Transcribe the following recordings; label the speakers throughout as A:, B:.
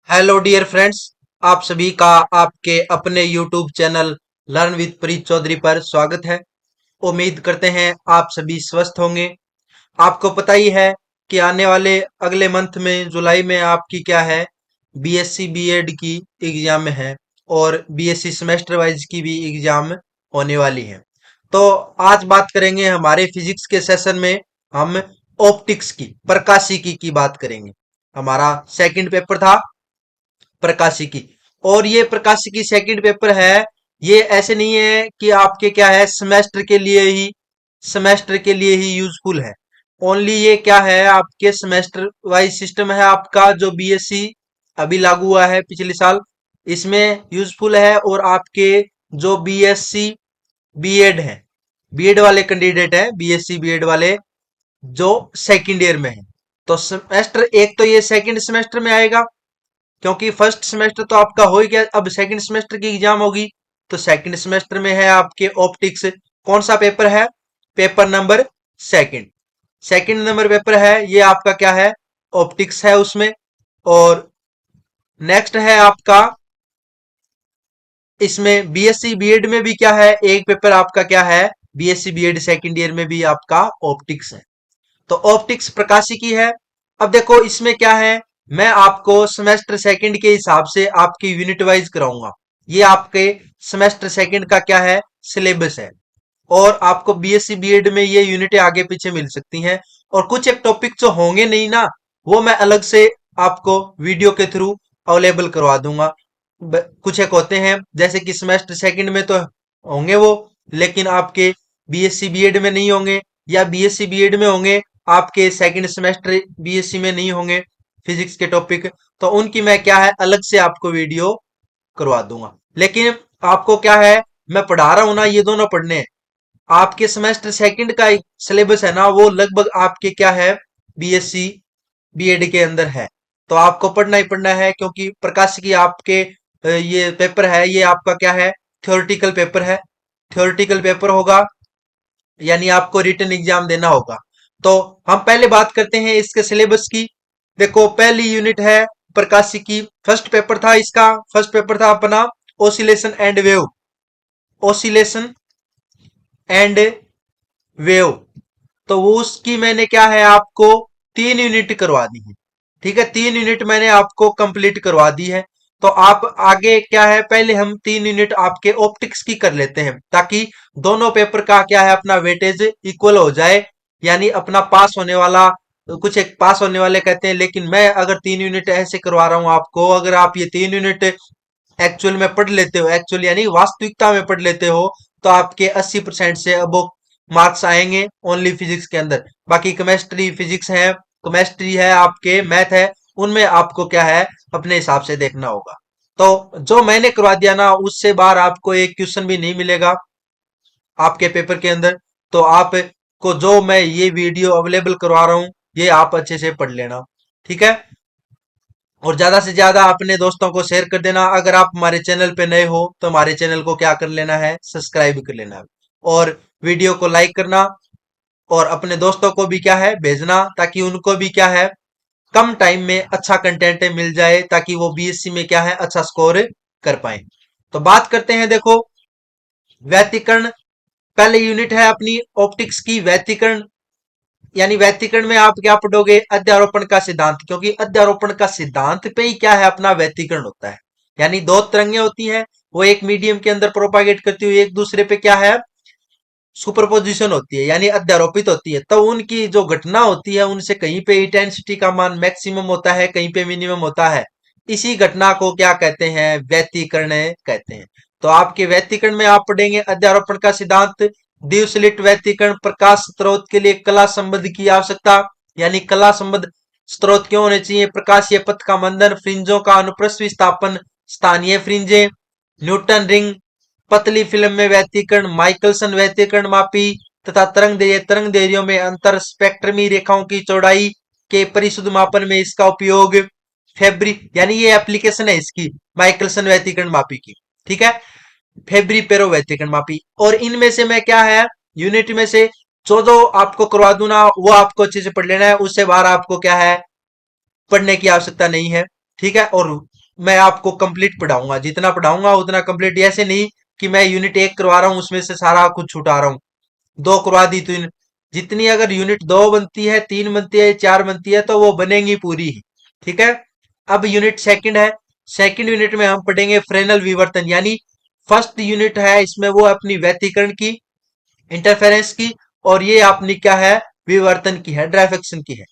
A: Hello dear friends. आप सभी का आपके अपने यूट्यूब चैनल लर्न विद प्रीत चौधरी पर स्वागत है। उम्मीद करते हैं आप सभी स्वस्थ होंगे। आपको पता ही है कि आने वाले अगले मंथ में जुलाई में आपकी क्या है, बीएससी बीएड की एग्जाम है और बीएससी सेमेस्टर वाइज की भी एग्जाम होने वाली है। तो आज बात करेंगे हमारे फिजिक्स के सेशन में। हम ऑप्टिक्स की प्रकाशिकी की बात करेंगे। हमारा सेकंड पेपर था प्रकाशिकी, और ये प्रकाशिकी सेकंड पेपर है। ये ऐसे नहीं है कि आपके क्या है सेमेस्टर के लिए ही यूजफुल है। ओनली ये क्या है, आपके सेमेस्टर वाइज सिस्टम है आपका जो बीएससी अभी लागू हुआ है पिछले साल, इसमें यूजफुल है। और आपके जो बीएससी बीएड है, बीएड वाले कैंडिडेट हैं, बीएससी बीएड वाले जो सेकंड ईयर में है, तो सेमेस्टर एक तो ये सेकंड सेमेस्टर में आएगा, क्योंकि फर्स्ट सेमेस्टर तो आपका हो ही गया। अब सेकंड सेमेस्टर की एग्जाम होगी, तो सेकंड सेमेस्टर में है आपके ऑप्टिक्स। कौन सा पेपर है? Paper number second. Second number paper है ये आपका क्या है, ऑप्टिक्स है उसमें। और नेक्स्ट है आपका, इसमें बीएससी बीएड में भी क्या है, एक पेपर आपका क्या है, बीएससी बीएड सेकंड ईयर में भी आपका ऑप्टिक्स है। तो ऑप्टिक्स प्रकाशिकी है। अब देखो इसमें क्या है, मैं आपको सेमेस्टर सेकंड के हिसाब से आपकी यूनिट वाइज कराऊंगा। ये आपके सेमेस्टर सेकंड का क्या है, सिलेबस है। और आपको बीएससी बीएड में ये यूनिटें आगे पीछे मिल सकती हैं। और कुछ एक टॉपिक जो होंगे नहीं ना, वो मैं अलग से आपको वीडियो के थ्रू अवेलेबल करवा दूंगा। कुछ एक होते हैं जैसे कि सेमेस्टर सेकंड में तो होंगे वो, लेकिन आपके बीएससी बीएड में नहीं होंगे, या बीएससी बीएड में होंगे, आपके सेकंड सेमेस्टर बीएससी में नहीं होंगे फिजिक्स के टॉपिक। तो उनकी मैं क्या है, अलग से आपको वीडियो करवा दूंगा। लेकिन आपको क्या है, मैं पढ़ा रहा हूं ना, ये दोनों पढ़ने हैं। आपके सेमेस्टर सेकंड का सिलेबस है ना, वो लगभग आपके क्या है, बीएससी बीएड के अंदर है। तो आपको पढ़ना ही पढ़ना है, क्योंकि प्रकाश की आपके ये पेपर है, ये आपका क्या है, थ्योरेटिकल पेपर है। थ्योरेटिकल पेपर होगा, यानी आपको रिटन एग्जाम देना होगा। तो हम पहले बात करते हैं इसके सिलेबस की। देखो पहली यूनिट है प्रकाशिकी। फर्स्ट पेपर था इसका, फर्स्ट पेपर था अपना oscillation and wave. Oscillation and wave, तो वो उसकी मैंने क्या है, आपको 3 यूनिट करवा दी है। ठीक है, 3 यूनिट मैंने आपको कंप्लीट करवा दी है। तो आप आगे क्या है, पहले हम 3 यूनिट आपके ऑप्टिक्स की कर लेते हैं, ताकि दोनों पेपर का क्या है, अपना वेटेज इक्वल हो जाए। यानी अपना पास होने वाला, कुछ एक पास होने वाले कहते हैं, लेकिन मैं अगर 3 यूनिट ऐसे करवा रहा हूं आपको, अगर आप ये 3 यूनिट एक्चुअल में पढ़ लेते हो, एक्चुअल यानी वास्तविकता में पढ़ लेते हो, तो आपके 80% से अब मार्क्स आएंगे ओनली फिजिक्स के अंदर। बाकी केमिस्ट्री फिजिक्स है, केमिस्ट्री है, आपके मैथ है, उनमें आपको क्या है, अपने हिसाब से देखना होगा। तो जो मैंने करवा दिया ना, उससे बाहर आपको एक क्वेश्चन भी नहीं मिलेगा आपके पेपर के अंदर। तो आपको जो मैं ये वीडियो अवेलेबल करवा रहा हूं, ये आप अच्छे से पढ़ लेना। ठीक है, और ज्यादा से ज्यादा अपने दोस्तों को शेयर कर देना। अगर आप हमारे चैनल पे नए हो, तो हमारे चैनल को क्या कर लेना है, सब्सक्राइब कर लेना है। और वीडियो को लाइक करना, और अपने दोस्तों को भी क्या है, भेजना, ताकि उनको भी क्या है, कम टाइम में अच्छा कंटेंट मिल जाए, ताकि वो बीएससी में क्या है, अच्छा स्कोर कर पाए। तो बात करते हैं, देखो व्यतिकरण पहले यूनिट है अपनी ऑप्टिक्स की, व्यतिकरण। यानी व्यतिकरण में आप क्या पढ़ोगे, अध्यारोपण का सिद्धांत, क्योंकि अध्यारोपण का सिद्धांत पे ही क्या है, अपना व्यतिकरण होता है। यानी दो तरंगें होती हैं, वो एक मीडियम के अंदर प्रोपागेट करती हुई एक दूसरे पे क्या है, सुपरपोजिशन होती है, यानी अध्यारोपित होती है। तो उनकी जो घटना होती है, उनसे कहीं पे इंटेंसिटी का मान मैक्सिमम होता है, कहीं पे मिनिमम होता है। इसी घटना को क्या कहते हैं, व्यतिकरण कहते हैं। तो आपके व्यतिकरण में आप पढ़ेंगे अध्यारोपण का सिद्धांत, दिवसलिट व्यतिकरण, प्रकाश स्रोत के लिए कला संबंध की आवश्यकता। यानी कला संबंध स्रोत क्यों होने चाहिए, प्रकाशीय पथ का मंदन, फ्रिंजों का अनुप्रस्थ विस्थापन, स्थानीय फ्रिंजे, न्यूटन रिंग, पतली फिल्म में व्यतिकरण, माइकलसन व्यतिकरण मापी, तथा तरंग दैर्ध्यों में अंतर, स्पेक्ट्रमी रेखाओं की चौड़ाई के परिशुद्ध मापन में इसका उपयोग, फेब्री यानी ये एप्लीकेशन है इसकी, माइकलसन व्यतिकरण मापी की। ठीक है, फेब्री पेरो व्यतिकरण मापी। और इनमें से मैं क्या है, यूनिट में से जो जो आपको करवा दूं ना, वो आपको अच्छे से पढ़ लेना है। उससे बाहर आपको क्या है, पढ़ने की आवश्यकता नहीं है। ठीक है, और मैं आपको कंप्लीट पढ़ाऊंगा, जितना पढ़ाऊंगा उतना कंप्लीट। ऐसे नहीं कि मैं यूनिट 1 करवा रहा हूं उसमें से सारा कुछ छुटा रहा हूं, 2 करवा दी तो जितनी अगर यूनिट 2 बनती है, 3 बनती है, 4 बनती है तो वो बनेंगी पूरी ही। ठीक है। अब यूनिट सेकंड है। सेकंड यूनिट में हम पढ़ेंगे फ्रेनल विवर्तन, यानी फर्स्ट यूनिट है इसमें वो अपनी व्यतिकरण की, इंटरफेरेंस की, और ये अपनी क्या है, विवर्तन की है, डायफ्रैक्शन की है।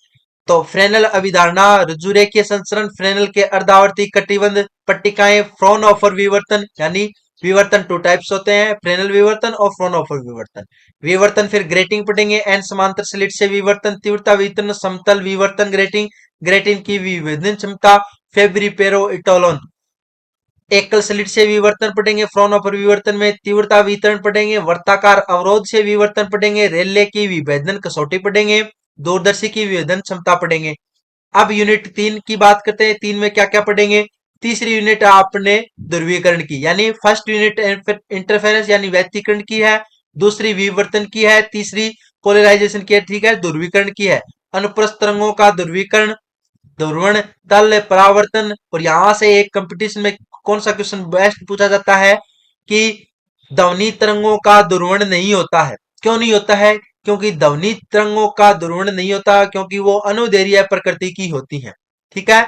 A: तो फ्रेनल अभिधारणा, रज्जुरेखीय संचरण, फ्रेनल के अर्धावर्ती कटिबंध पट्टिकाएं, फ्रॉनहोफर विवर्तन, यानी विवर्तन टू टाइप्स होते हैं, फ्रेनल विवर्तन और फ्रॉनहोफर विवर्तन। विवर्तन फिर ग्रेटिंग पढ़ेंगे, एन समांतर स्लिट से विवर्तन, तीव्रता वितरण, समतल विवर्तन, ग्रेटिंग, ग्रेटिंग की विभेदन क्षमता, फेब्री पेरो इटोलोन। एकल स्लिट से विवर्तन पढ़ेंगे, फ्रॉनहोफर विवर्तन में तीव्रता वितरण पढ़ेंगे, वर्ताकार अवरोध से विवर्तन पढ़ेंगे, रेले की विभेदन कसौटी पढ़ेंगे, दूरदर्शी की विभेदन क्षमता पढ़ेंगे। अब यूनिट 3 की बात करते हैं, 3 में क्या क्या पढ़ेंगे। तीसरी यूनिट आपने ध्रुवीकरण की, यानी फर्स्ट यूनिट इंटरफेरेंस यानी व्यतिकरण की है, दूसरी विवर्तन की है, तीसरी पोलराइजेशन की है, ठीक है, ध्रुवीकरण की है। अनुप्रस्थ तरंगों का ध्रुवीकरण, ध्रुवण तल परावर्तन। और यहां से एक कंपटीशन में कौन सा क्वेश्चन बेस्ट पूछा जाता है कि ध्वनि तरंगों का ध्रुवण नहीं होता है। क्यों नहीं होता है? क्योंकि ध्वनि तरंगों का ध्रुवण नहीं होता क्योंकि वो अनुदैर्ध्य प्रकृति की होती है। ठीक है।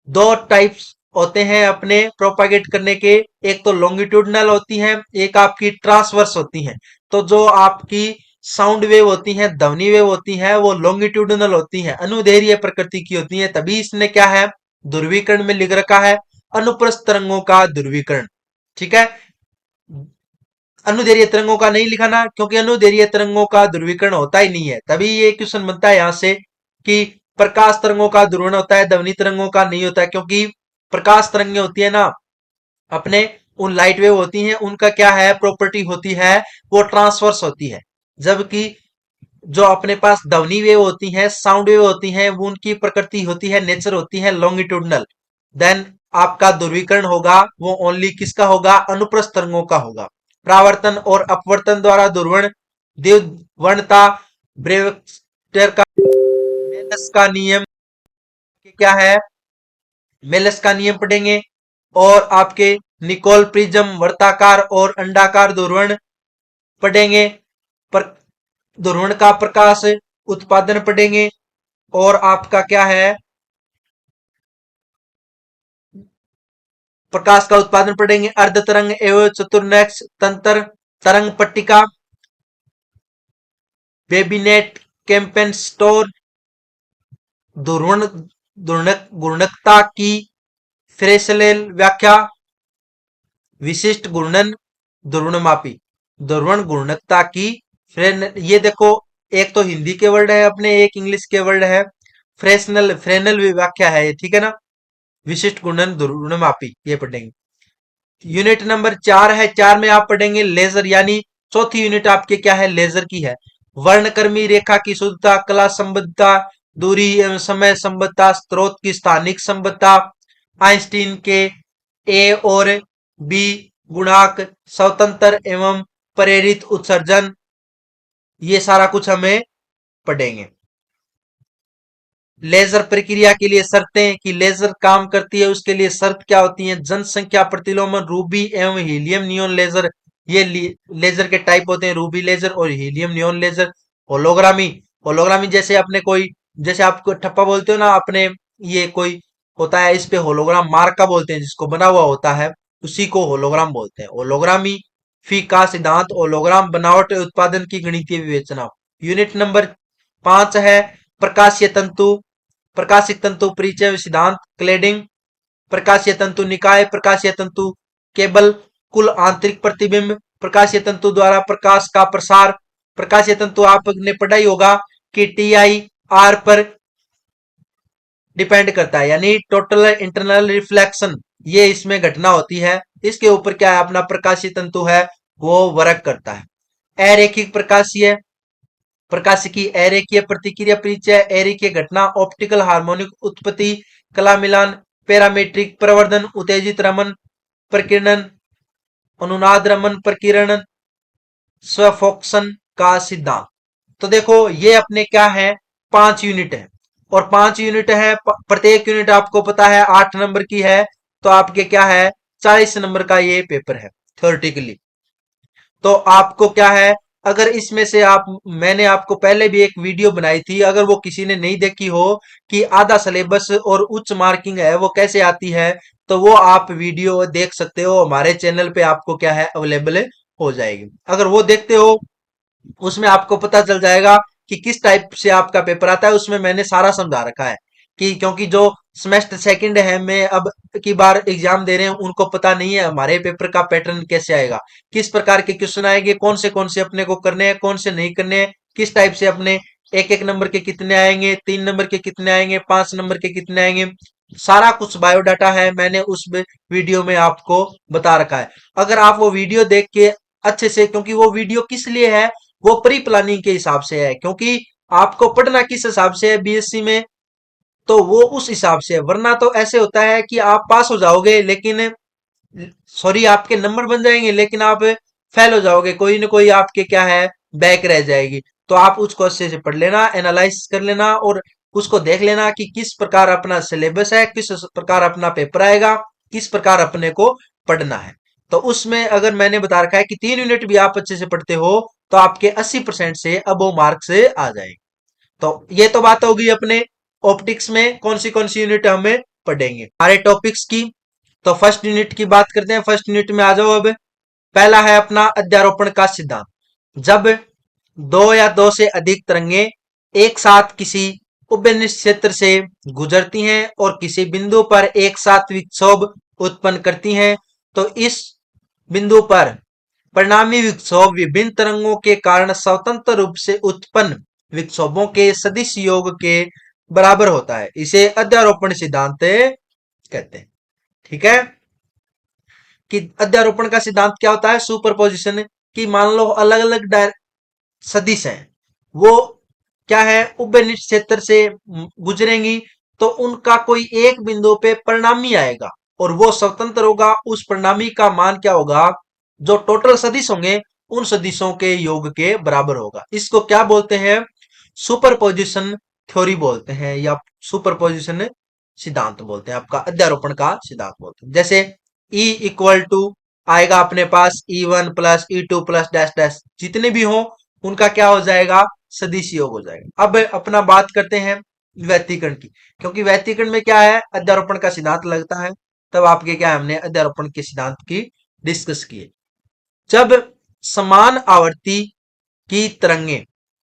A: दो टाइप्स होते हैं अपने प्रोपागेट करने के, एक तो लॉन्गिट्यूडनल होती है, एक आपकी ट्रांसवर्स होती है। तो जो आपकी साउंड वेव होती है, ध्वनि वेव होती है, वो लॉन्गिट्यूडनल होती है, अनुदैर्ध्य प्रकृति की होती है। तभी इसने क्या है, ध्रुवीकरण में लिख रखा है अनुप्रस्थ तरंगों का ध्रुवीकरण। ठीक है। अनुदैर्ध्य तरंगों का नहीं लिखा ना, क्योंकि अनुदैर्ध्य तरंगों का ध्रुवीकरण होता ही नहीं है। तभी ये क्वेश्चन बनता है यहां से कि प्रकाश तरंगों का ध्रुवण होता है, ध्वनि तरंगों का नहीं होता है। क्योंकि प्रकाश तरंगें होती है ना अपने, उन लाइट वेव होती हैं, उनका क्या है, प्रॉपर्टी होती है, वो ट्रांसवर्स होती है। जबकि जो अपने पास ध्वनि वेव होती हैं, साउंड वेव होती हैं, वो उनकी प्रकृति होती है, नेचर होती है लॉन्गिट्यूडनल। देन आपका ध्रुवीकरण होगा वो ओनली किसका होगा, अनुप्रस्थ तरंगों का होगा। परावर्तन और अपवर्तन द्वारा ध्रुवण, द्विवर्णता, ब्रेवस्टर का, मेलस का नियम, क्या है, मेलस का नियम पढ़ेंगे। और आपके निकोल प्रिज्म, वर्ताकार और अंडाकार ध्रुवण पढ़ेंगे। पर ध्रुवण का प्रकाश उत्पादन पढ़ेंगे। और आपका क्या है, प्रकाश का उत्पादन पढ़ेंगे। अर्ध तरंग एवं चतुर्नक्ष तंत्र, तरंग पट्टिका, बेबीनेट, कैंपेन स्टोर, ध्रुवण, घूर्णकता की फ्रेस्नेल व्याख्या, विशिष्ट घूर्णन, ध्रुवणमापी, ध्रुवण घूर्णकता की ये देखो, एक तो हिंदी के वर्ड है अपने, एक इंग्लिश के वर्ड है। फ्रेस्नल, फ्रेनल व्याख्या है ये, ठीक है ना। विशिष्ट घूर्णन, ध्रुवणमापी, ये पढ़ेंगे। यूनिट नंबर 4 है, 4 में आप पढ़ेंगे लेजर, यानी चौथी यूनिट आपके क्या है, लेजर की है। वर्णक्रमी रेखा की शुद्धता, कला संबद्धता, दूरी एवं समय संबद्धता, स्रोत की स्थानिक संबद्धता, आइंस्टीन के ए और बी गुणांक, स्वतंत्र एवं प्रेरित उत्सर्जन, ये सारा कुछ हमें पढ़ेंगे। लेजर प्रक्रिया के लिए शर्तें, कि लेजर काम करती है उसके लिए शर्त क्या होती है, जनसंख्या प्रतिलोमन, रूबी एवं हीलियम नियोन लेजर, ये लेजर के टाइप होते हैं, रूबी लेजर और हीलियम नियोन लेजर। होलोग्रामी, होलोग्रामी जैसे अपने कोई, जैसे आपको ठप्पा बोलते हो ना अपने, ये कोई होता है इस पे होलोग्राम मार्क का बोलते हैं, जिसको बना हुआ होता है उसी को होलोग्राम बोलते हैं। होलोग्रामी फी का सिद्धांत, होलोग्राम बनावट उत्पादन की गणितीय विवेचना। यूनिट नंबर 5 है प्रकाशीय तंतु, प्रकाशित तंतु परिचय सिद्धांत, क्लेडिंग, प्रकाशीय तंतु निकाय, प्रकाशीय तंतु केबल, कुल आंतरिक प्रतिबिंब, प्रकाशीय तंतु द्वारा प्रकाश का प्रसार। प्रकाशीय तंतु आपने पढ़ा ही होगा कि टी आई आर पर डिपेंड करता है, यानी टोटल इंटरनल रिफ्लेक्शन, ये इसमें घटना होती है, इसके ऊपर क्या है अपना प्रकाशीय तंतु है वो वर्क करता है। अरेखिक प्रकाशीय, प्रकाशिकी अरेखीय प्रतिक्रिया परिचय, अरेखीय घटना, ऑप्टिकल हार्मोनिक उत्पत्ति, कला मिलान, पैरामीट्रिक प्रवर्धन, उत्तेजित रमन प्रकीर्णन, अनुनाद रमन प्रकीर्णन, स्वफोक्सन का सिद्धांत। तो देखो ये अपने क्या है, 5 यूनिट है। और 5 यूनिट है, प्रत्येक यूनिट आपको पता है 8 नंबर की है। तो आपके क्या है 40 नंबर का ये पेपर है थ्योरेटिकली। तो आपको क्या है, अगर इसमें से आप, मैंने आपको पहले भी एक वीडियो बनाई थी, अगर वो किसी ने नहीं देखी हो कि आधा सिलेबस और उच्च मार्किंग है वो कैसे आती है, तो वो आप वीडियो देख सकते हो, हमारे चैनल पे आपको क्या है अवेलेबल हो जाएगी। अगर वो देखते हो उसमें आपको पता चल जाएगा कि किस टाइप से आपका पेपर आता है, उसमें मैंने सारा समझा रखा है। कि क्योंकि जो सेमेस्टर सेकंड है में अब की बार एग्जाम दे रहे हैं उनको पता नहीं है हमारे पेपर का पैटर्न कैसे आएगा, किस प्रकार के क्वेश्चन आएंगे, कौन से अपने को करने हैं, कौन से नहीं करने हैं, किस टाइप से अपने एक एक नंबर के कितने आएंगे, 3 नंबर के कितने आएंगे, 5 नंबर के कितने आएंगे, सारा कुछ बायोडाटा है, मैंने उस वीडियो में आपको बता रखा है। अगर आप वो वीडियो देख के अच्छे से, क्योंकि वो वीडियो किस लिए है, वो प्री प्लानिंग के हिसाब से है, क्योंकि आपको पढ़ना किस हिसाब से है बीएससी में, तो वो उस हिसाब से है। वरना तो ऐसे होता है कि आप पास हो जाओगे लेकिन, सॉरी, आपके नंबर बन जाएंगे लेकिन आप फेल हो जाओगे, कोई ना कोई आपके क्या है बैक रह जाएगी। तो आप उसको अच्छे से पढ़ लेना, एनालाइज कर लेना और उसको देख लेना कि किस प्रकार अपना सिलेबस है, किस प्रकार अपना पेपर आएगा, किस प्रकार अपने को पढ़ना है। तो उसमें अगर मैंने बता रखा है कि 3 यूनिट भी आप अच्छे से पढ़ते हो तो आपके 80% से अबो मार्क्स से आ जाएंगे। तो ये तो बात होगी अपने ऑप्टिक्स में कौन सी यूनिट हमें पढ़ेंगे हमारे टॉपिक्स की। तो फर्स्ट यूनिट की बात करते हैं, फर्स्ट यूनिट में आ जाओ अब। पहला है अपना अध्यारोपण का सिद्धांत। जब दो या दो से अधिक तरंगे एक साथ किसी उपनिश्चित क्षेत्र से गुजरती हैं और किसी बिंदु पर एक साथ विक्षोभ उत्पन्न करती हैं, तो इस बिंदु पर परिणामी विक्षोभ विभिन्न तरंगों के कारण स्वतंत्र रूप से उत्पन्न विक्षोभों के सदिश योग के बराबर होता है। इसे अध्यारोपण सिद्धांत कहते हैं। ठीक है, कि अध्यारोपण का सिद्धांत क्या होता है, सुपरपोजिशन। की मान लो अलग अलग सदिश हैं, वो क्या है उपनिश्चित क्षेत्र से गुजरेंगी, तो उनका कोई एक बिंदु पे परिणामी आएगा और वो स्वतंत्र होगा। उस परिणामी का मान क्या होगा, जो टोटल सदिश होंगे उन सदिशों के योग के बराबर होगा। इसको क्या बोलते हैं, सुपरपोजिशन थ्योरी बोलते हैं, या सुपरपोजिशन सिद्धांत बोलते हैं, आपका अध्यारोपण का सिद्धांत बोलते हैं। जैसे E इक्वल टू आएगा अपने पास E1 plus E2 plus dash dash, जितने भी हो उनका क्या हो जाएगा, सदिश योग हो जाएगा। अब अपना बात करते हैं व्यतिकरण की, क्योंकि व्यतिकरण में क्या है अध्यारोपण का सिद्धांत लगता है, तब आपके क्या है हमने अध्यारोपण के सिद्धांत की डिस्कस किए। जब समान आवर्ती की तरंगे,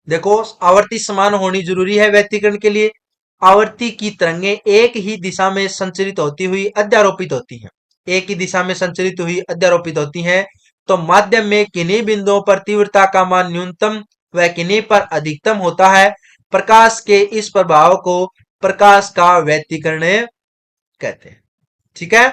A: देखो आवर्ती समान होनी जरूरी है व्यतिकरण के लिए, आवर्ती की तरंगे एक ही दिशा में संचरित होती हुई अध्यारोपित होती हैं, एक ही दिशा में संचरित हुई अध्यारोपित होती हैं, तो माध्यम में किन्हीं बिंदुओं पर तीव्रता का मान न्यूनतम व किन्हीं पर अधिकतम होता है। प्रकाश के इस प्रभाव को प्रकाश का व्यतिकरण कहते हैं। ठीक है,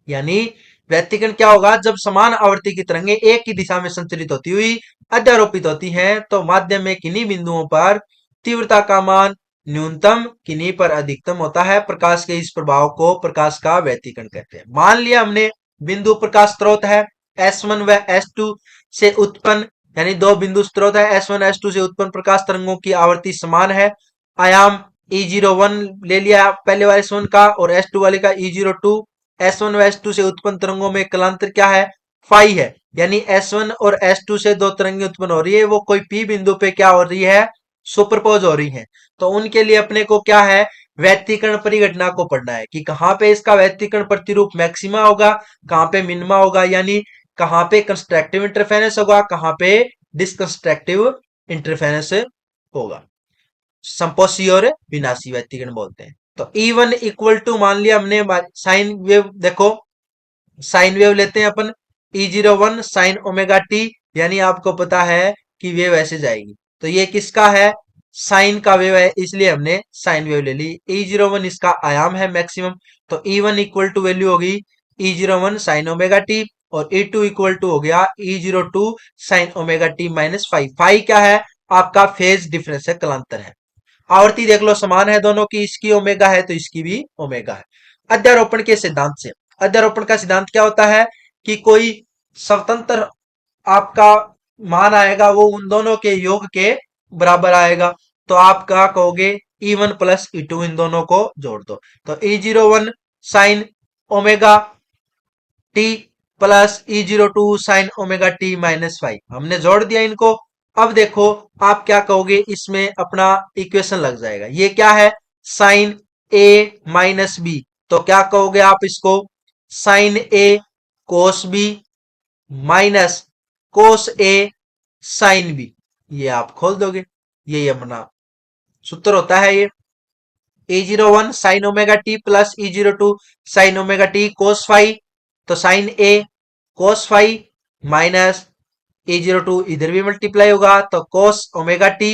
A: यानी व्यतिकरण क्या होगा, जब समान आवर्ती की तरंगे एक ही दिशा में संचरित होती हुई अध्यारोपित होती हैं, तो माध्यम में किन्हीं बिंदुओं पर तीव्रता का मान न्यूनतम किन्हीं पर अधिकतम होता है। प्रकाश के इस प्रभाव को प्रकाश का व्यतिकरण कहते हैं। मान लिया हमने बिंदु प्रकाश स्रोत है S1 व S2 से उत्पन्न, यानी दो बिंदु स्रोत है S1 S2 से उत्पन्न प्रकाश तरंगों की आवर्ती समान है। आयाम E01 ले लिया पहले वाले S1 का और S2 वाले का E02। S1 व S2 से उत्पन्न तरंगों में कलांतर क्या है, फाई है, यानी S1 और S2 से दो तरंगे उत्पन्न हो रही है, वो कोई P बिंदु पे क्या हो रही है, सुपरपोज हो रही है। तो उनके लिए अपने को क्या है व्यतिकरण परिघटना को पढ़ना है कि कहां पे इसका व्यतिकरण प्रतिरूप मैक्सिमा होगा, कहां पे मिनिमा होगा, यानी कहां पे कंस्ट्रक्टिव इंटरफेरेंस होगा, कहां पे डिसकंस्ट्रक्टिव इंटरफेरेंस होगा। संपोषी और विनाशी व्यतिकरण बोलते हैं। तो E1 इक्वल टू मान लिया हमने साइन वेव, देखो साइन वेव लेते हैं अपन, E01 साइन ओमेगा टी, यानी आपको पता है कि वेव ऐसे जाएगी, तो ये किसका है, साइन का वेव है, इसलिए हमने साइन वेव ले ली। E01 इसका आयाम है मैक्सिमम, तो E1 इक्वल टू वैल्यू होगी E01 साइन ओमेगा टी, और E2 इक्वल टू हो गया E02 sine omega T minus five. Five क्या है, आपका फेज डिफरेंस है, कलांतर है। आवर्ती देख लो समान है दोनों की, इसकी ओमेगा है तो इसकी भी ओमेगा है। अध्यारोपण के सिद्धांत से, अध्यारोपण का सिद्धांत क्या होता है कि कोई स्वतंत्र आपका मान आएगा वो उन दोनों के योग के बराबर आएगा, तो आप क्या कहोगे E1 प्लस E2, इन दोनों को जोड़ दो, तो E01 sine omega T plus E02 sine omega T minus five, हमने जोड़ दिया इनको। अब देखो आप क्या कहोगे, इसमें अपना इक्वेशन लग जाएगा। ये क्या है, साइन ए माइनस बी, तो क्या कहोगे आप इसको, sign A cos B minus cos A sine B, ये आप खोल दोगे। ये अपना सूत्र होता है ये, E01 sine omega T plus E02 sine omega T cos five, तो sine A cos five minus E02 इधर भी मल्टीप्लाई होगा तो cos omega T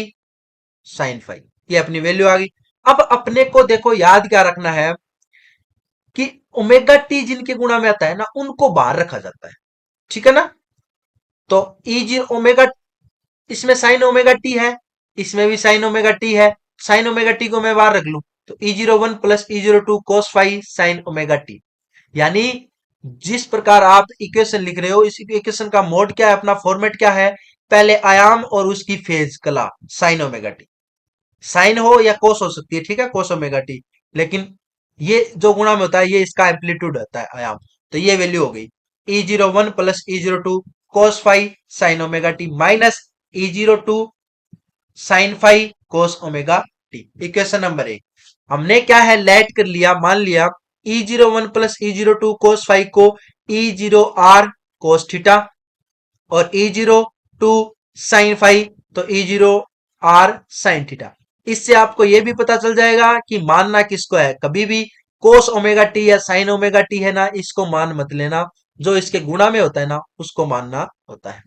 A: sine five, ये अपनी वैल्यू आ गई। अब अपने को देखो याद क्या रखना है कि ओमेगा टी जिनके गुणा में आता है ना, उनको बाहर रखा जाता है, ठीक है ना। तो ई जी ओमेगा, इसमें साइन ओमेगा टी है, इसमें भी साइन ओमेगा टी है, साइन ओमेगा टी को मैं बाहर रख लूं तो E01 plus E02 cos five sine omega T. यानी जिस प्रकार आप इक्वेशन लिख रहे हो, इस इक्वेशन का मोड क्या है, अपना फॉर्मेट क्या है, पहले आयाम और उसकी फेज कला साइन ओमेगा टी, साइन हो या कोस हो सकती है, ठीक है, कोस ओमेगा टी, लेकिन ये जो गुणा में होता है ये इसका एम्पलीट्यूड होता है, आयाम। तो ये वैल्यू हो गई E01 plus E02 cos five sine omega T minus E02 sine five cos omega T. Equation number एक हमने क्या है, लेट कर लिया, मान लिया E01 plus E02 cos five को E0R कोस थीटा और E02 साइन फाइव तो E0R साइन थीटा। इससे आपको यह भी पता चल जाएगा कि मानना किसको है, कभी भी कोस ओमेगा टी या साइन ओमेगा टी है ना, इसको मान मत लेना, जो इसके गुणा में होता है ना उसको मानना होता है।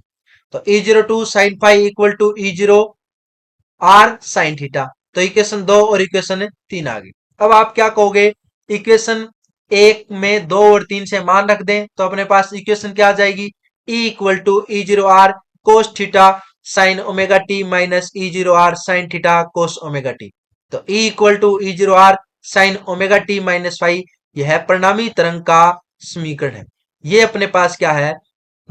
A: तो E02 sine phi equal to E0R sine theta, तो इक्वेशन दो और इक्वेशन तीन आ गई। अब आप क्या कहोगे, इक्वेशन एक में दो और तीन से मान रख दें तो अपने पास इक्वेशन क्या आ जाएगी, E equal to E0R cos theta sine omega T minus E0R sine theta cos omega t. तो E equal to E0R sine omega T minus phi, यह है परिणामी तरंग का समीकरण है। ये अपने पास क्या है,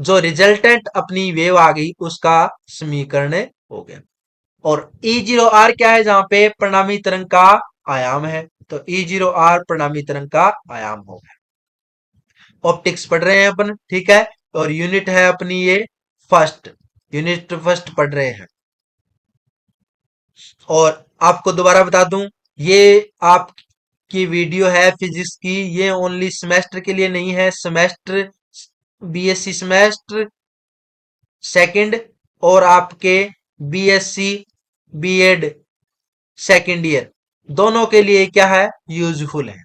A: जो रिजल्टेंट अपनी वेव आ गई उसका समीकरण हो गया। और E0R क्या है, जहां पे परिणामी तरंग का आयाम है, तो E0R परिणामी तरंग का आयाम हो गया। ऑप्टिक्स पढ़ रहे हैं अपन, ठीक है, और यूनिट है अपनी ये फर्स्ट, यूनिट फर्स्ट पढ़ रहे हैं। और आपको दोबारा बता दूं, ये आपकी वीडियो है फिजिक्स की, ये ओनली सेमेस्टर के लिए नहीं है, सेमेस्टर बीएससी सेमेस्टर सेकंड और आपके बीएससी बीएड सेकंड ईयर दोनों के लिए क्या है, यूजफुल है।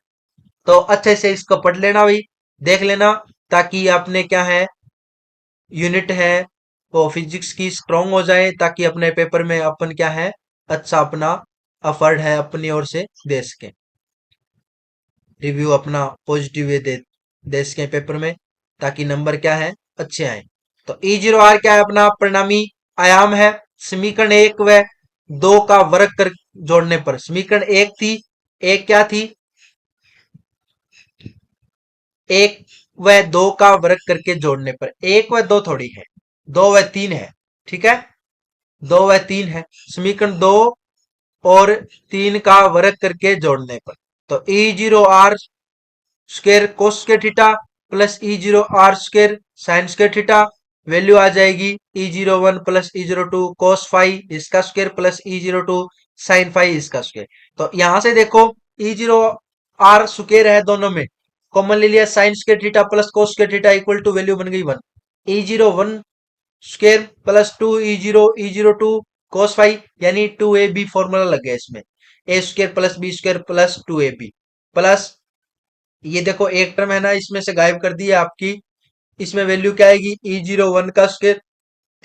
A: तो अच्छे से इसको पढ़ लेना भाई, देख लेना, ताकि आपने क्या है, यूनिट है वो फिजिक्स की स्ट्रांग हो जाए, ताकि अपने पेपर में अपन क्या है, अच्छा अपना एफर्ट है अपनी ओर से दे सके, रिव्यू अपना पॉजिटिव वे दे सके पेपर में, ताकि नंबर क्या है, अच्छे आए। तो E0R क्या है, अपना परिणामी आयाम है। समीकरण एक व दो का वर्ग कर जोड़ने पर, समीकरण एक थी, एक क्या थी, एक व दो का वर्ग करके जोड़ने पर, एक व दो थोड़ी है, दो व तीन है, ठीक है, दो व तीन है, समीकरण दो और तीन का वर्ग करके जोड़ने पर, तो E0R square cos square theta plus E0R square sine square theta, value आ जाएगी E01 plus E02 cos five इसका square plus E02 sine five इसका स्क्र। तो यहां से देखो E0R स्क्र है दोनों में, कॉमन ले लिया, sine square theta plus cos square theta equal to value बन गई one, E01 square plus two E02 cos five, यानी 2ab फॉर्मूला लग गया इसमें, A square plus B square plus 2ab plus, ये देखो एक टर्म है ना इसमें से गायब कर दिया आपकी, इसमें वैल्यू क्या आएगी, E01 का square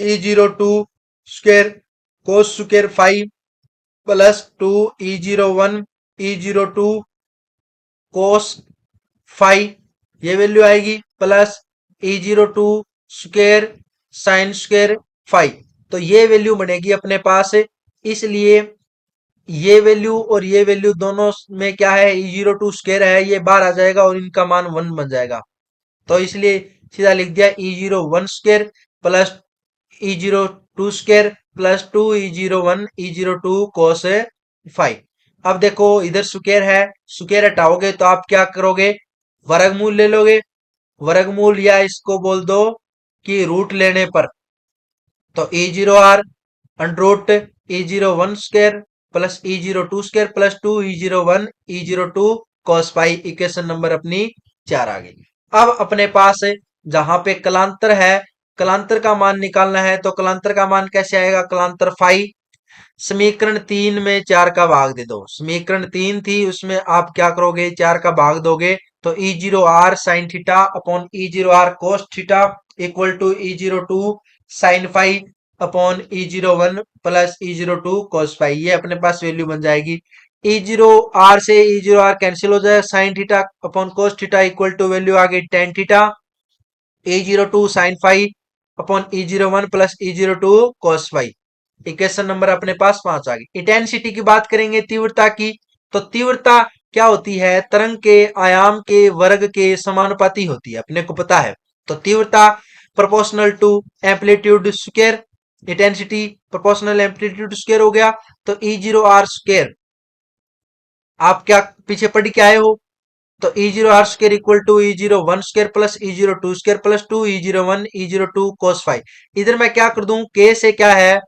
A: E02 square cos square five plus two E01 E02 cos five, ये वैल्यू आएगी plus E02 square sine square five, तो ये वैल्यू बनेगी अपने पास। इसलिए ये वैल्यू और ये वैल्यू दोनों में क्या है, E02 स्क्वायर है, ये बाहर आ जाएगा और इनका मान वन बन जाएगा, तो इसलिए सीधा लिख दिया E01 square plus E02 square plus two E01 E02 cos five. अब देखो इधर स्क्वायर है, स्क्वायर हटाओगे तो आप क्या करोगे, वर्गमूल ले लोगे, वर्गमूल या इसको बोल दो कि रूट लेने पर, तो E0R under root E01 square plus E02 square plus 2 E01 E02 cos pi. Equation number अपनी 4 आ गई। अब अपने पास जहां पे कलांतर है, कलांतर का मान निकालना है, तो कलांतर का मान कैसे आएगा? कलांतर फाई, समीकरण 3 में 4 का भाग दे दो। समीकरण 3 थी, उसमें आप क्या करोगे? 4 का भाग दोगे तो E0R sine theta upon E0R cos theta equal to E02 sine phi upon E01 plus E02 cos phi. ये अपने पास वैल्यू बन जाएगी। E0R से E0R कैंसिल हो जाए, sine theta upon cos theta equal to value आ गई tan theta. E02 sine phi upon E01 plus E02 cos phi. Equation number अपने पास 5 आ गई। इंटेंसिटी की बात करेंगे, तीव्रता की, तो तीव्रता क्या होती है? तरंग के आयाम के वर्ग के समानुपाती होती है, अपने को पता है। तो तीव्रता proportional to amplitude square, intensity proportional amplitude square हो गया। तो E0R स्क्वायर, आप क्या पीछे पढ़ के आए हो? तो E0R square equal to E01 square plus E02 square plus 2 E01 E02 cos phi. इधर मैं क्या कर दूं? K से क्या है?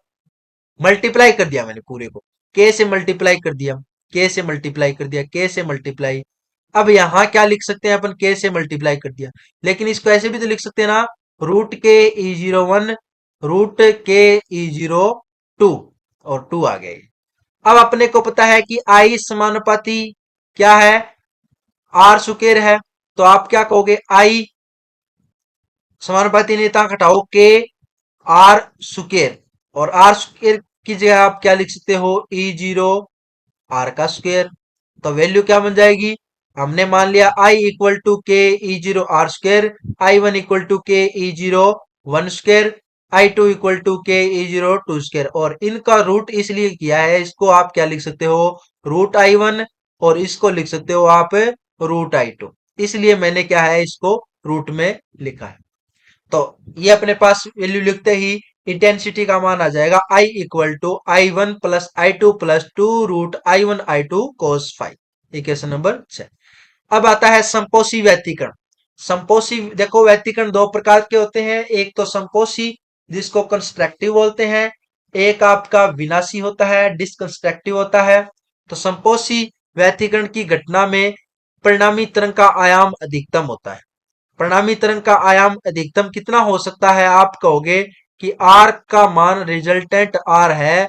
A: मल्टीप्लाई कर दिया मैंने पूरे को, K से मल्टीप्लाई कर दिया, K से मल्टीप्लाई कर दिया, K से मल्टीप्लाई। अब यहां क्या लिख सकते हैं अपन? K से मल्टीप्लाई कर दिया, लेकिन इसको ऐसे भी तो लिख सकते हैं ना, रूट के E01 रूट के E02, और 2 आ गए। अब अपने को पता है कि I समानुपाती क्या है? R स्क्वायर है। तो आप क्या कहोगे? I समानुपाती नियतांक हटाओ, के आर स्क्वायर, और आर स्क्वायर की जगह आप क्या लिख सकते हो? E0 R का स्क्वायर। तो वैल्यू क्या बन जाएगी? हमने मान लिया I इक्वल टू के E0R square, I1 equal to के E01 square, I2 equal to के E02 स्क्वायर, और इनका रूट इसलिए किया है, इसको आप क्या लिख सकते हो? रूट I1, और इसको लिख सकते हो आप रूट I2। इसलिए मैंने क्या है, इसको रूट में लिखा है। तो ये अपने पास वैल्यू लिखते ही इंटेंसिटी का मान आ जाएगा I equal to I1 plus I2 plus 2 root I1 I2 cos phi. Equation number 6। अब आता है संपोषी व्यतिकरण। संपोषी, देखो व्यतिकरण दो प्रकार के होते हैं, एक तो संपोषी जिसको कंस्ट्रक्टिव बोलते हैं, एक आपका विनाशी होता है, डिसकंस्ट्रक्टिव होता है। तो संपोषी व्यतिकरण की घटना में परिणामी तरंग का आयाम अधिकतम होता है। परिणामी तरंग का आयाम अधिकतम कितना हो सकता है? आप कहोगे कि आर का मान रिजल्टेंट आर है,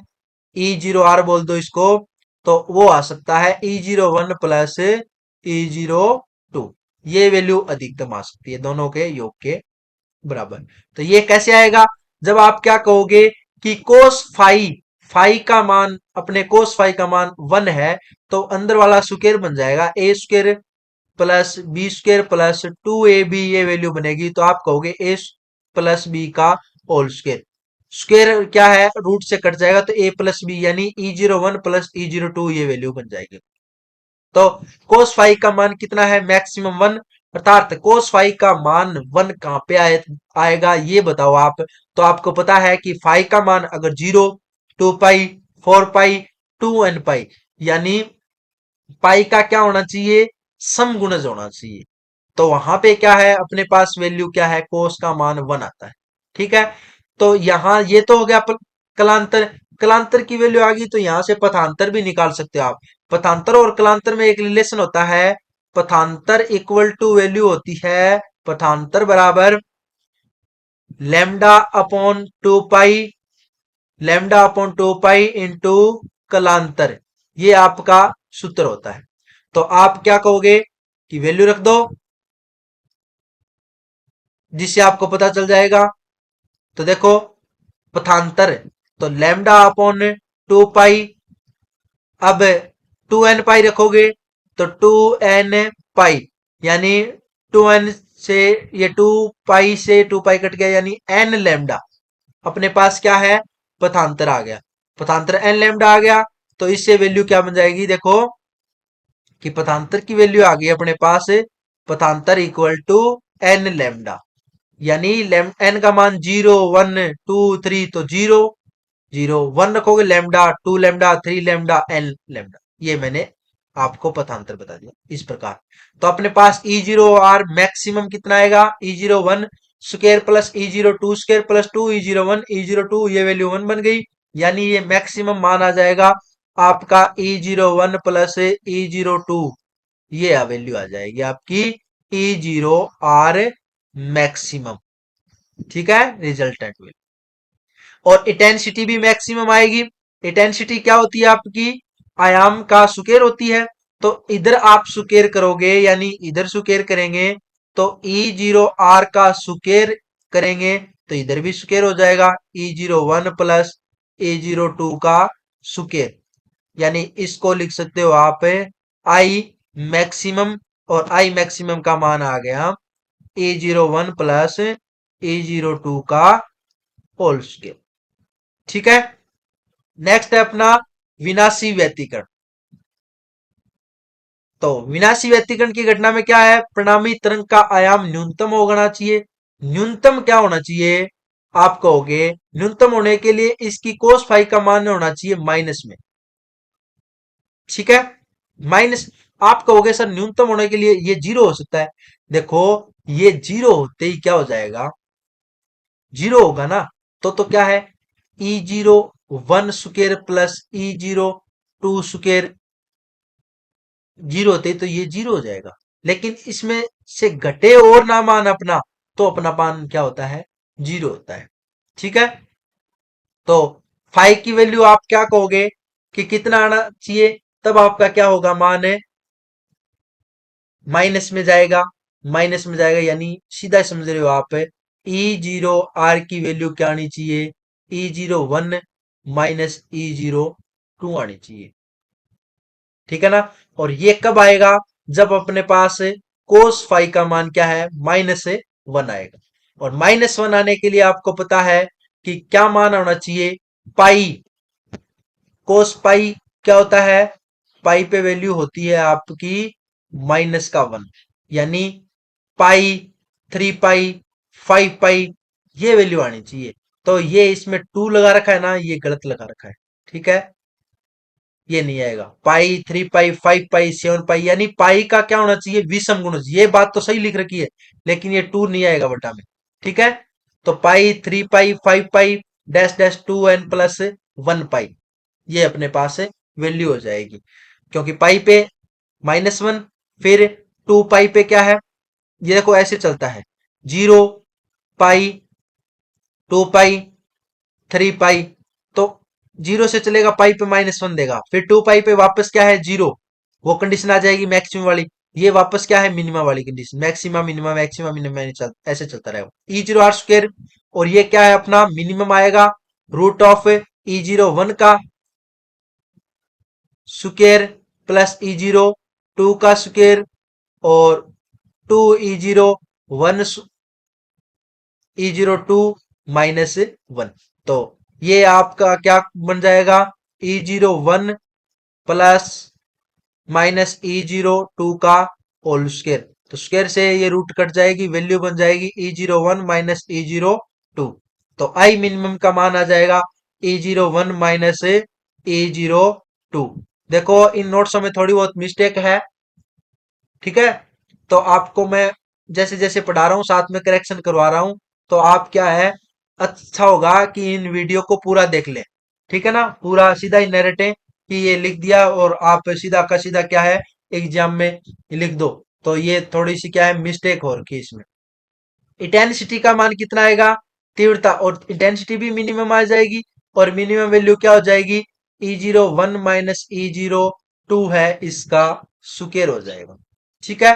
A: E0R बोल दो इसको, तो वो आ सकता है E01 प्लस E02। ये वैल्यू अधिकतम आ सकती है, दोनों के योग के बराबर। तो ये कैसे आएगा? जब आप क्या कहोगे कि कोस फाई, फाई का मान, अपने कोस फाई का मान 1 है, तो अंदर वाला स्क्वायर बन जाएगा A square plus B square plus 2AB, ये वैल्यू बनेगी। तो आप कहोगे ए प्लस बी का होल स्क्वायर। स्क्वायर क्या है? रूट से कट जाएगा, तो ए प्लस बी यानी E01 प्लस E02, ये वैल्यू बन जाएगी। तो कोस फाई का मान कितना है? मैक्सिमम 1, अर्थात कोस फाई का मान 1 कहां पे आएगा ये बताओ आप। तो आपको पता है कि फाई का मान अगर 0, 2 पाई, 4 पाई, 2n पाई, यानी पाई का क्या होना चाहिए? समगुणज होना चाहिए। तो वहां पे क्या है, अपने पास वैल्यू क्या है? कोस का मान 1 आता है। ठीक है, तो यहां ये तो हो गया कलांतर। कलांतर की वैल्यू आ गई, तो यहां से पथांतर भी निकाल सकते हो आप। पथांतर और कलांतर में एक रिलेशन होता है, पथांतर इक्वल टू वैल्यू होती है, पथांतर बराबर लेमडा अपॉन 2 पाई, लेमडा अपॉन 2 पाई इंटू कलांतर। ये आपका सूत्र होता है। तो आप क्या कहोगे कि वैल्यू रख दो, जिससे आपको पता चल जाएगा। तो देखो पथांतर, तो लेमडा अपॉन 2 पाई, अब 2n पाई रखोगे तो 2n पाई, यानी 2n से, ये 2 पाई से 2 पाई कट गया, यानी n लेमडा। अपने पास क्या है? पथांतर आ गया, पथांतर n लेमडा आ गया। तो इससे वैल्यू क्या बन जाएगी? देखो कि पथांतर की वैल्यू आ गई अपने पास, पथांतर इक्वल टू n लेमडा, यानी एन का मान 0, 1, 2, 3, तो 0, 0, 1 रखोगे lambda, 2 lambda, 3 lambda, n lambda. ये मैंने आपको पथांतर बता दिया इस प्रकार। तो अपने पास E0R मैक्सिमम कितना आएगा, E01 square plus E02 square plus 2 E01 E02, ये वैल्यू 1 बन गई। यानी ये मैक्सिमम मान आ जाएगा आपका E01 प्लस E02, ये वैल्यू आ जाएगी आपकी E0R मैक्सिमम। ठीक है, रिजल्टेंट वैल्यू। और इंटेंसिटी भी मैक्सिमम आएगी। इंटेंसिटी क्या होती है आपकी, आयाम का सुकेर होती है। तो इधर आप सुकेर करोगे यानी इधर सुकेर करेंगे तो E0R का सुकेर करेंगे तो इधर भी सुकेर हो जाएगा E01 प्लस E02 का सुकेर। यानी इसको लिख सकते हो आप आई मैक्सिमम, और आई मैक्सिमम का मान आ गया E01 प्लस E02 का होल स्केयर। ठीक है। नेक्स्ट है अपना विनाशी व्यतिकरण। तो विनाशी व्यतिकरण की घटना में क्या है, परिणामी तरंग का आयाम न्यूनतम होना चाहिए। न्यूनतम क्या होना चाहिए, आप कहोगे न्यूनतम होने के लिए इसकी कोस फाई का मान होना चाहिए माइनस में। ठीक है, माइनस। आप कहोगे सर न्यूनतम होने के लिए ये जीरो हो सकता है। देखो ये जीरो होते ही क्या हो जाएगा, जीरो होगा ना। तो क्या है, E01 square plus E02 square, zero होते तो ये जीरो हो जाएगा। लेकिन इसमें से घटे और ना मान अपना, तो अपना मान क्या होता है, जीरो होता है। ठीक है। तो फाइव की वैल्यू आप क्या कहोगे कि कितना आना चाहिए, तब आपका क्या होगा, मान है माइनस में जाएगा। माइनस में जाएगा यानी सीधा समझ रहे हो आप, E0R की वैल्यू क्या आनी चाहिए, E01 माइनस E02 आनी चाहिए। ठीक है ना। और ये कब आएगा, जब अपने पास कोस फाई का मान क्या है, -1 आएगा। और -1 आने के लिए आपको पता है कि क्या मान होना चाहिए, पाई। कोस पाई क्या होता है, पाई पे वैल्यू होती है आपकी -1, यानी पाई, 3 पाई, 5 पाई, ये वैल्यू आनी चाहिए। तो ये इसमें 2 लगा रखा है ना, ये गलत लगा रखा है। ठीक है, ये नहीं आएगा। पाई, 3 पाई, 5 पाई, 7 पाई, यानी पाई का क्या होना चाहिए, विषम गुणज। ये बात तो सही लिख रखी है, लेकिन ये 2 नहीं आएगा बटा में। ठीक है। तो पाई, 3 पाई, 5 पाई, डैश डैश 2n+1 पाई, ये अपने पास है वैल्यू हो जाएगी। क्योंकि पाई पे -1, फिर 2 पाई पे क्या है, ये देखो ऐसे चलता है, 0 पाई, 2 पाई, 3 पाई। तो जीरो से चलेगा, पाई पे -1 देगा, फिर 2 पाई पे वापस क्या है, जीरो। वो कंडीशन आ जाएगी मैक्सिमम वाली। ये वापस क्या है, मिनिमम वाली condition, maximum minimum maximum minimum, ऐसे चलता रहेगा। E0R स्क्वायर, और ये क्या है अपना मिनिमम आएगा, रूट ऑफ E01 का स्क्वायर प्लस E02 का स्क्वायर, और 2 E01 E02 -1। तो ये आपका क्या बन जाएगा, E01 प्लस -E02 का होल स्क्वायर। तो स्क्वायर से ये रूट कट जाएगी, वैल्यू बन जाएगी E01 -E02। तो आई मिनिमम का मान आ जाएगा E01 -E02। देखो इन नोट्सों में थोड़ी बहुत मिस्टेक है। ठीक है। तो आपको मैं जैसे जैसे पढ़ा रहा हूं साथ में करेक्शन करवा रहा हूं। तो आप क्या है, अच्छा होगा कि इन वीडियो को पूरा देख लें। ठीक है ना, पूरा सीधा ही नैरेट है कि ये लिख दिया और आप सीधा का सीधा क्या है एग्जाम में लिख दो। तो ये थोड़ी सी क्या है मिस्टेक हो रखी है इसमें। इंटेंसिटी का मान कितना आएगा, तीव्रता, और इंटेंसिटी भी मिनिमम आ जाएगी। और मिनिमम वैल्यू क्या हो जाएगी, E01 -E02 है इसका सुकेर हो जाएगा। ठीक है।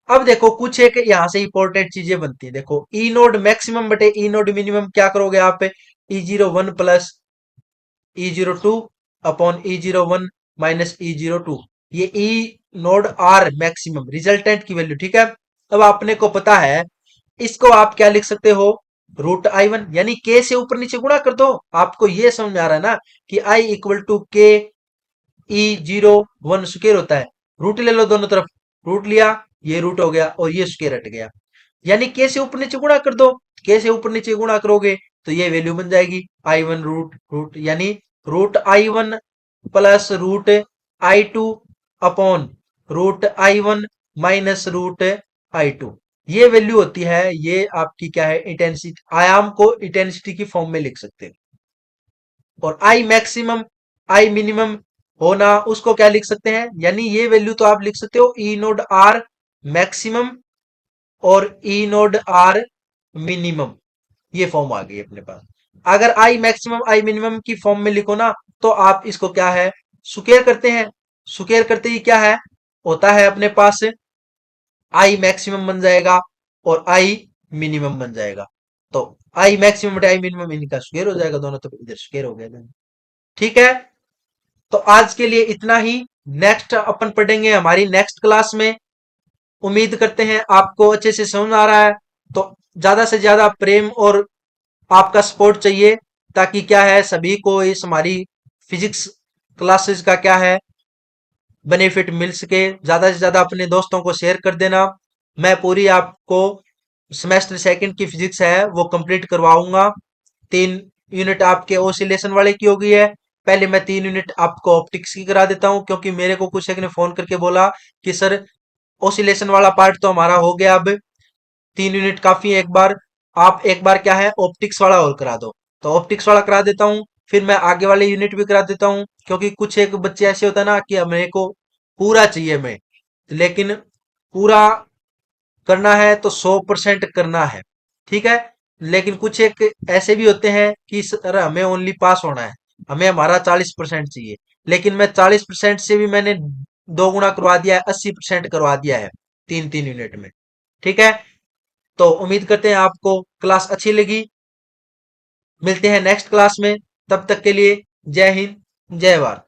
A: अब देखो कुछ एक यहां से इंपॉर्टेंट चीजें बनती है। देखो ई नोड मैक्सिमम बटे ई नोड मिनिमम क्या करोगे आप, E01 plus E02 upon E01 minus E02, ये E naught R maximum resultant की वैल्यू। ठीक है। अब आपने को पता है, इसको आप क्या लिख सकते हो, √I1, यानी के से ऊपर नीचे गुणा कर दो। आपको ये समझ में आ रहा है ना कि I = K E01 स्क्वायर होता है। रूट ले लो दोनों तरफ, रूट लिया, ये रूट हो गया और ये स्क्वायर हट गया। यानी के से ऊपर नीचे गुणा कर दो। के से ऊपर नीचे गुणा करोगे तो ये वैल्यू बन जाएगी I1 रूट रूट, यानी √I1 plus I2 upon √I1 minus √I2। ये वैल्यू होती है, ये आपकी क्या है, इंटेंसिटी, आयाम को इंटेंसिटी की फॉर्म में लिख सकते हैं। और आई मैक्सिमम, आई मिनिमम होना, उसको क्या लिख सकते हैं, यानी ये वैल्यू तो आप लिख सकते हो ई नोड आर मैक्सिमम और ई नोड आर मिनिमम। ये फॉर्म आ गई अपने पास। अगर आई मैक्सिमम आई मिनिमम की फॉर्म में लिखो ना, तो आप इसको क्या है, सुकेर करते हैं। सुकेर करते ही क्या है होता है अपने पास, आई मैक्सिमम बन जाएगा और आई मिनिमम बन जाएगा। तो आई मैक्सिमम आई मिनिमम इनका स्क्वायर हो जाएगा, दोनों तो इधर स्क्वायर हो गया। ठीक है, तो आज के लिए इतना ही। नेक्स्ट अपन पढ़ेंगे हमारी नेक्स्ट क्लास में। उम्मीद करते हैं आपको अच्छे से समझ आ रहा है। तो ज्यादा से ज्यादा प्रेम और आपका सपोर्ट चाहिए, ताकि क्या है, सभी को इस हमारी फिजिक्स क्लासेस का क्या है, बेनिफिट मिल सके। ज्यादा से ज्यादा अपने दोस्तों को शेयर कर देना। मैं पूरी आपको सेमेस्टर सेकंड की फिजिक्स है वो कंप्लीट करवाऊंगा। 3 यूनिट आपके ओसिलेशन वाले की हो गई है। पहले मैं 3 यूनिट आपको ऑप्टिक्स की करा देता हूं, क्योंकि मेरे को कुछ एक ने फोन करके बोला कि सर ओसिलेशन वाला पार्ट तो हमारा हो गया, अब 3 यूनिट काफी है, एक बार आप एक बार क्या है ऑप्टिक्स वाला और करा दो। तो ऑप्टिक्स वाला करा देता हूँ, फिर मैं आगे वाले यूनिट भी करा देता हूँ, क्योंकि कुछ एक बच्चे ऐसे होता है ना कि मेरे को पूरा चाहिए मैं, लेकिन पूरा करना है तो 100% करना है। ठीक है, लेकिन कुछ एक ऐसे भी होते हैं कि सर हमें ओनली पास होना है, हमें हमारा 40% चाहिए, लेकिन मैं 40% से भी मैंने 2 गुना करवा दिया है, 80% करवा दिया है 3 3 यूनिट में। ठीक है, तो उम्मीद करते हैं आपको क्लास अच्छी लगी। मिलते हैं नेक्स्ट क्लास में, तब तक के लिए जय हिंद, जय भारत।